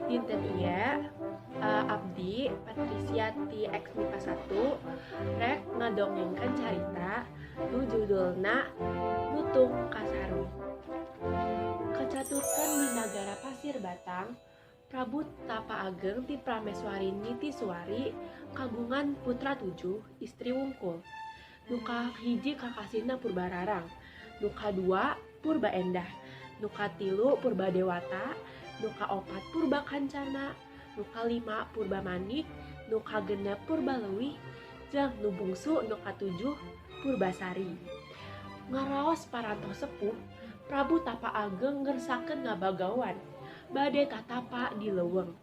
Dinten ieu Abdi Patricia ti X MIPA 1 rek ngadongengkeun carita nu judulna Lutung Kasarung. Kacaturkeun di nagara Pasir Batang, Prabu Tapa Ageng ti Prameswari Nitiswari kagungan putra 7, istri wungkul. Nu kahiji kakasihna Purbararang, nu kadua Purba Endah, nu katilu Purba Dewata, nu kaopat Purba Kancana, nu kalima Purba Manik, nu kagenep Purba Leuwih, jeung nu bungsu nu katujuh Purbasari. Ngaraos parantos sepuh, Prabu Tapa Ageng ngersakeun ngabagawan bade tatapa di leuweung.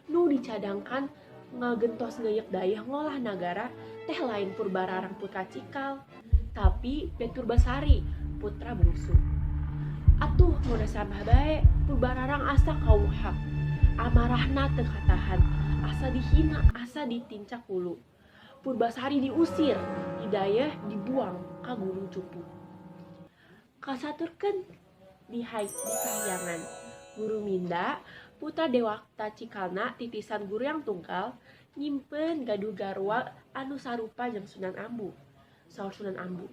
Nu dicadangkan ngagentos ngeuyeuk dayah ngolah nagara teh lain Purbararang putra Cikal, tapi Bet Purbasari putra bungsu. Atuh mun samah bae Purbararang asa kauhak, amarahna teu katahan, asa dihina, asa ditincak hulu. Purbasari diusir, didayah dibuang ka Gunung Cupu. Kasaturkeun di kahyangan Guru Minda putra Dewata Cikalna titisan guru yang tunggal nyimpen gaduh garwa anu sarupa jeung Sunan Ambu. Saur Sunan Ambu,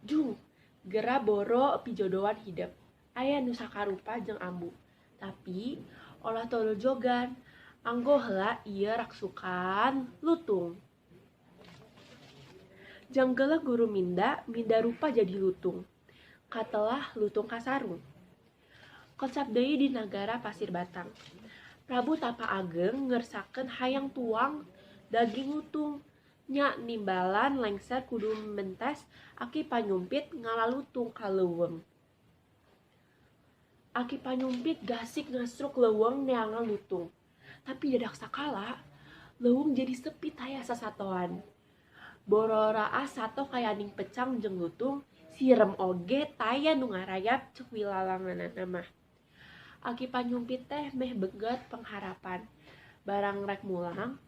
"Jung, gera boro pijodohan hidup. Aya nu sakarupa jeung Ambu. Tapi olah tolol jogan, anggo heula ieu raksukan lutung." Janggeula Guru Minda rupa jadi lutung. Katelah Lutung Kasarung. Kocap deui di nagara Pasir Batang. Prabu Tapa Ageng ngersakeun hayang tuang daging lutung, nya nimbalan lengser kudu mentes Aki Panyumpit ngalalutung ka leuweung. Aki Panyumpit gasik ngasruk leuweung neangan lutung. Tapi dadak sakala leuweung jadi sepi taya sasatoan. Borora sato kayaning pecang jeung lutung, sirem oge taya nu ngarayap cuk wilalanganna mah. Aki Panyumpit teh meh beget pengharapan. Barang rek mulang,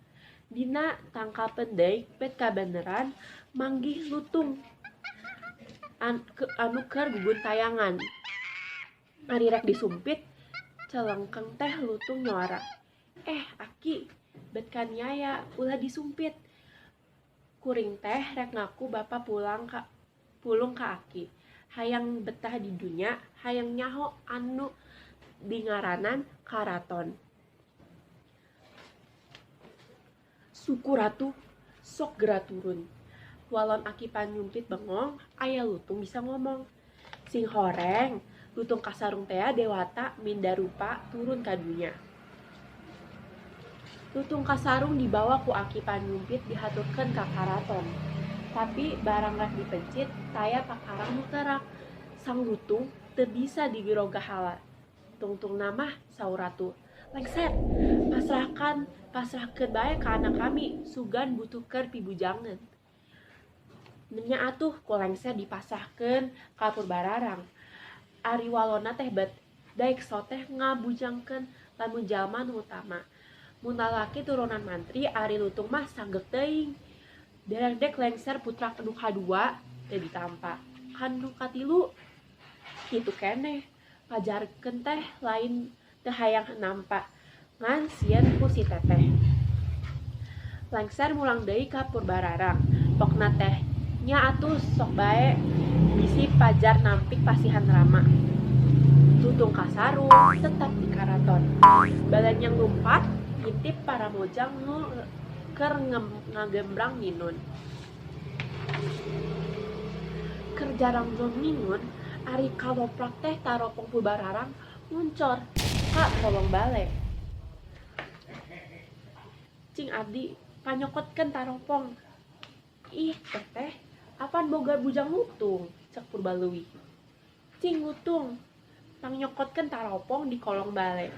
dina tangkapeun deui bet kabeneran manggih lutung anu keur gugun tayangan. Ari rek disumpit, celengkeng teh lutung nyuara. Aki, bet kaniaya ulah disumpit. Kuring teh rek ngaku bapa pulung ka Aki. Hayang betah di dunya, hayang nyaho anu dingaranan karaton. Suku ratu sok gera turun. Walon Aki Panyumpit bengong, aya lutung bisa ngomong. Sing horeng, Lutung Kasarung teh Dewata Mindarupa turun ka dunya. Lutung Kasarung dibawa ku Aki Panyumpit dihaturkeun ka karaton. Tapi barang rek dipencit, taya pakarang nu teurak. Sang lutung teu bisa digirogahala. Tungtung namah saur ratu, "Lengser, pasrahkeun bae ka anak kami, sugan butuh keur pibujangeun." Nya atuh ku lengser dipasahkeun ka Purbararang. Ari walona teh bet daekso teh ngabujangkeun lamun jalma nu utama. Mun lalaki turunan mantri, ari lutung mah sanggek teuing. Derek lengser putra nu kadua teu ditampa. Kan nu katilu kitu keneh. Pajarkeun teh lain teu hayang nampa. Ngan sieun ku si teteh. Lengser mulang deui ka Purbararang. Pokna teh nya atuh sok bae bisi pajar nampik pasihan Rama. Lutung Kasarung tetap di karaton. Balanyang lumpat ngintip para mojang nu keur ngagembrang minun. Keur jarang minun, ari kaloprak teh taropong Purbararang nguncor ka kolong bale. "Cing Abdi, panyokotkeun taropong." "Ih, teteh, apan boga bujang lutung?" cek Purba Leuwih. "Cing lutung, panyokotkeun taropong di kolong bale."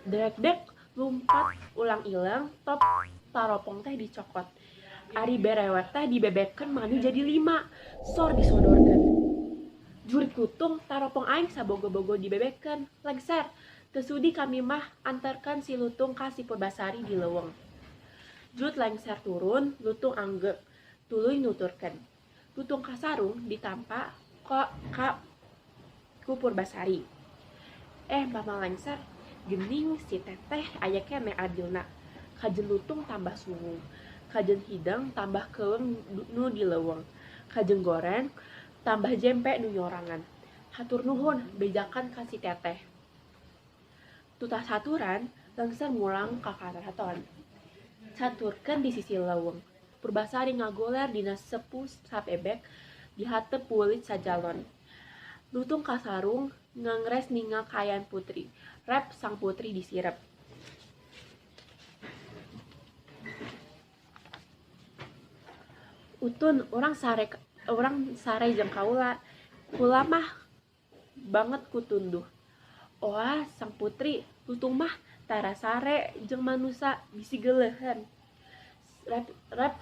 Dek lumpat ulang ileung top taropong teh dicokot. Ari berewek teh dibebekkeun manu jadi 5, sor disodorkeun. "Jurik lutung, taropong aing sabogo-bogo dibebekkeun. Lengser, teu sudi kami mah anterkeun si lutung ka si Purbasari di leuweung." Jut lengser turun, lutung anggek tuluy nuturkeun. Lutung Kasarung ditampa ku Purbasari. Mama lengser, Gening si teteh aya keneh adilna. Kajen lutung tambah sungung, kajen hidang tambah keung nu dileuweung, kajen goreng tambah jempe nu nyorangan. Hatur nuhun bejakan ka si teteh. Tutah saturan langsung mulang ka karaton. Caturkeun di sisi leuweung. Purbasari ngagoler dina sepuh sapebek di hateup pulit sajalon. Lutung kasarung ngangres ningal kaayaan putri. Rep sang putri disirep. Utun orang sare jeung kaula. Kula mah banget kutunduh. Oah sang putri lutung mah tara sare jeung manusa bisi geuleuhan. Rep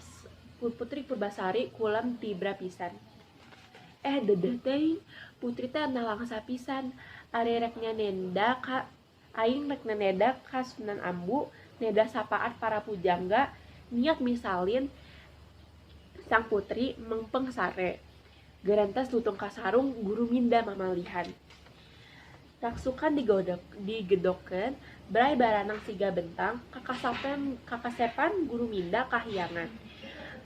putri Purbasari kulam tibra pisan. Dedeh teuing putri teh nalangsa pisan. Ari rek nyanenda ka aing rek naneda ka Sunan Ambu, neda sapaat para pujangga, niat misalin sang putri mengpeng sare. Gerantas lutung kasarung guru minda mamalihan. Raksukan digedokkeun, berai baranang siga bentang, kakasepan guru minda kahiyangan.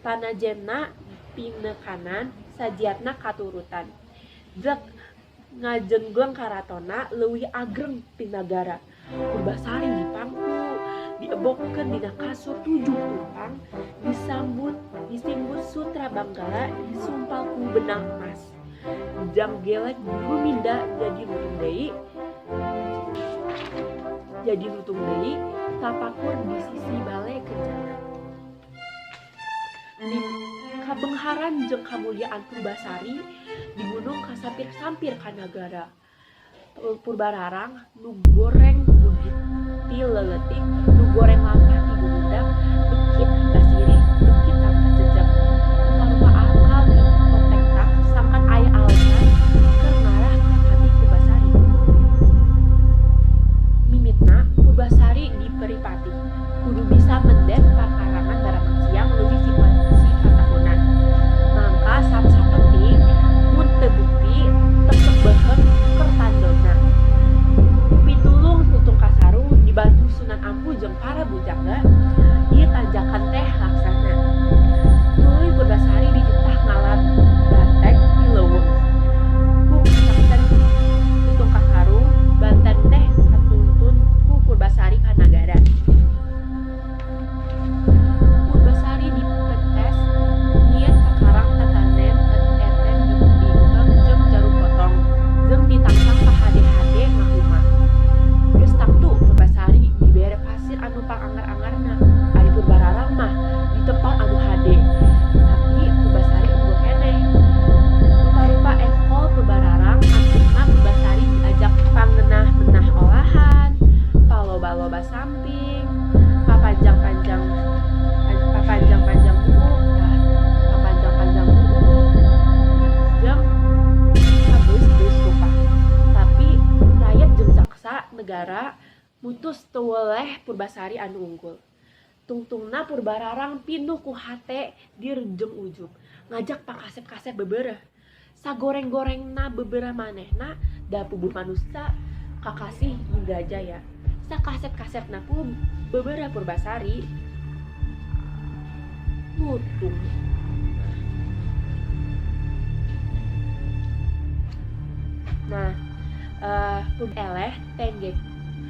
Panajemna pinekanan, sajiatna katurutan. Jek ngajenggong karatona leuwih agreng ti nagara. Purbasari dipangku, diebokkeun dina kasur 7 tumpang, disimbut sutra banggala, disumpal ku benang emas. Jang gelek guru minda jadi lutung deui, tapakur di sisi bale kenjana. Di kabengharan jeung kamuliaan Purbasari di gunung kasampir-sampir ka nagara. Purbararang nu goreng bugit ti leuletik, nu goreng lampah ti gumudag, bekit basiri, bekit tanpa jejak. Rupa-rupa akal di kontektak sangkan aya alasan keur ngarah ka hati Purbasari. Mimitna Purbasari diperipati, kudu bisa mendem pakarangan baranang siang leuwih si katahunan. Mangka sapenting mun teu bukti tetep beuheung keur tandona. Pitulung lutung kasarung dibantu Sunan Ampu jeung para bujangga, ieu tanjakan teh laksana. Tuluy Purbasari dititah ngalat banteng di leuweung. Ku kasaksen lutung kasarung, banteng teh katuntun ku Purbasari ka nagara. Purbasari dipentes nyieun pakarang tatanem eten dibungkam jeung jarum potong, jeung ditangsang ka hade-hade ngahuma. Geus taktu Purbasari dibere pasir anu pangangar-angarna. Ari Purbararang mah ditempal anu hade. Tapi Purbasari enggo keneh. Rupa-rupa ekol Purbararang akhirna Purbasari diajak pangenah-menah olahan, paloba-loba samping, papanjang-panjang buuk, jeung kabeus-beus rupa. Tapi rakyat jeung jaksa negara mutus teu weleh Purbasari anu unggul. Tungtungna Purbararang pinuh ku hate dir jeung ujub, ngajak pakasep-kasep bebeureuh. Sagoreng-gorengna bebeurah manehna da pubuh manusia kakasih Indrajaya. Sakasep-kasepna pun bebeurah Purbasari lutung. Nah,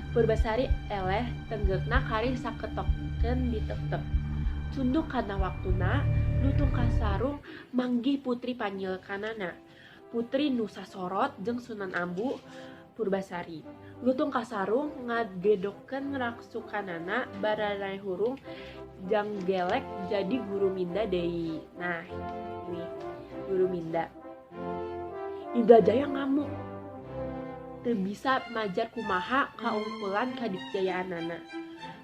Purbasari eleh tenggekna kari saketokkeun ditep-tep. Tunduk kana waktuna, lutung kasarung manggih putri panyilkanana. Putri nu sasorot jeung Sunan Ambu Purbasari. Lutung kasarung ngagedokkeun raksukanana baranai hurung jang gelek jadi guru minda deui. Nah, ini guru minda. Indrajaya ngamuk. Teu bisa majar kumaha kaungkulan kadikjayaanana.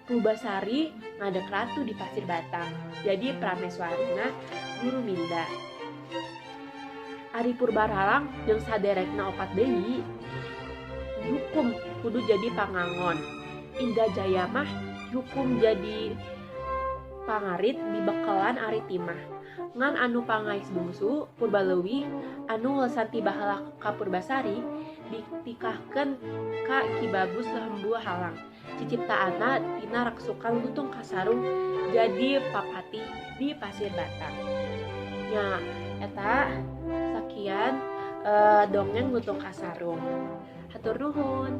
Purbasari ngadek ratu di Pasir Batang. Jadi prameswarina guru minda. Ari Purbararang jeung saderekna opat deui hukum kudu jadi pangangon. Indrajaya mah hukum jadi pangarit di bekelan ari timah. Ngan anu pangais bungsu Purbaleuwih anu lesan ti baheula ka Purbasari ditikahkeun ka Ki Bagus Lembu Halang. Ciciptaanna tina raksukan lutung kasarung jadi papati di Pasir Batang. Nya eta sakian dongeng lutung kasarung. Hatur nuhun.